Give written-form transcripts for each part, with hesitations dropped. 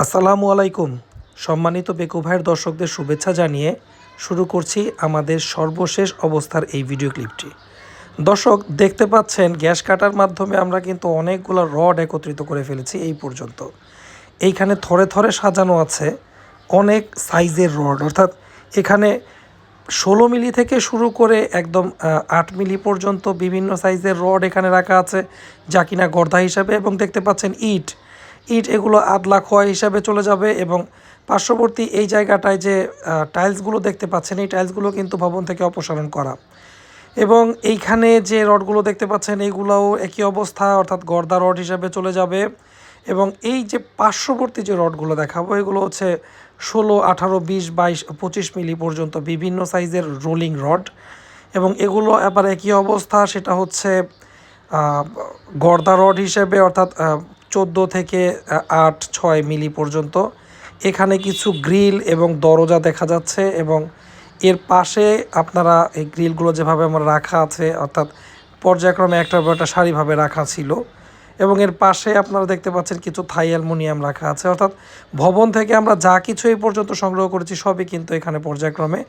আসসালামু আলাইকুম। সম্মানিত বেকু ভাইয়ের দর্শকদের শুভেচ্ছা জানিয়ে শুরু করছি আমাদের সর্বশেষ অবস্থার এই ভিডিও ক্লিপটি। দর্শক দেখতে পাচ্ছেন গ্যাস কাটার মাধ্যমে আমরা কিন্তু অনেকগুলো রড একত্রিত করে ফেলেছি এই পর্যন্ত। এইখানে থরে থরে সাজানো আছে অনেক সাইজের রড, অর্থাৎ এখানে 16 মিলি থেকে শুরু করে একদম 8 মিলি পর্যন্ত বিভিন্ন সাইজের রড এখানে রাখা আছে, যা কিনা গর্দা হিসাবে, এবং দেখতে পাচ্ছেন ইট ইট এগুলো আদলা খোয়া হিসাবে চলে যাবে। এবং পার্শ্ববর্তী এই জায়গাটায় যে টাইলসগুলো দেখতে পাচ্ছেন, এই টাইলসগুলো কিন্তু ভবন থেকে অপসারণ করা। এবং এইখানে যে রডগুলো দেখতে পাচ্ছেন এইগুলোও একই অবস্থা, অর্থাৎ গর্দা রড হিসাবে চলে যাবে। এবং এই যে পার্শ্ববর্তী যে রডগুলো দেখাবো এগুলো হচ্ছে 16, 18, 20, 22, 25 মিলি পর্যন্ত বিভিন্ন সাইজের রোলিং রড। এবং এগুলো আবার একই অবস্থা, সেটা হচ্ছে গর্দা রড হিসেবে, অর্থাৎ 14 থেকে 8-6 মিলি পর্যন্ত। এখানে কিছু গ্রিল এবং দরজা দেখা যাচ্ছে, এবং এর পাশে আপনারা এই গ্রিলগুলো যেভাবে আমার রাখা আছে, অর্থাৎ পর্যায়ক্রমে একটা একটা সারিভাবে রাখা ছিল। এবং এর পাশে আপনারা দেখতে পাচ্ছেন কিছু থাই অ্যালুমিনিয়াম রাখা আছে। অর্থাৎ ভবন থেকে আমরা যা কিছু এই পর্যন্ত সংগ্রহ করেছি সবই কিন্তু এখানে পর্যায়ক্রমে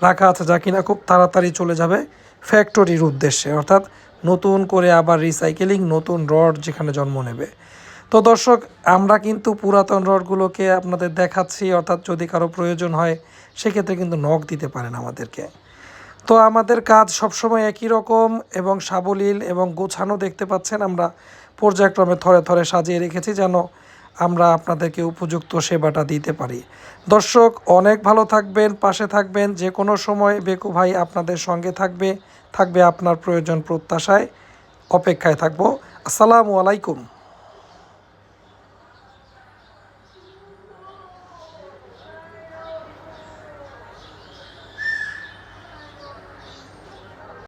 রাখা আছে, যা কিনা খুব তাড়াতাড়ি চলে যাবে ফ্যাক্টরির উদ্দেশ্যে, অর্থাৎ নতুন করে আবার রিসাইকেলিং, নতুন রড যেখানে জন্ম নেবে। তো দর্শক, আমরা কিন্তু পুরাতন রডগুলোকে আপনাদের দেখাচ্ছি, অর্থাৎ যদি কারো প্রয়োজন হয় সেক্ষেত্রে কিন্তু নক দিতে পারেন আমাদেরকে। তো আমাদের কাজ সবসময় একই রকম এবং সাবলীল এবং গোছানো। দেখতে পাচ্ছেন আমরা পর্যায়ক্রমে থরে থরে সাজিয়ে রেখেছি, যেন আমরা আপনাদেরকে উপযুক্ত সেবাটা দিতে পারি। দর্শক, অনেক ভালো থাকবেন, পাশে থাকবেন। যে কোনো সময় বেকু ভাই আপনাদের সঙ্গে থাকবে আপনার প্রয়োজন প্রত্যাশায় অপেক্ষায় থাকবো। আসসালামু আলাইকুম।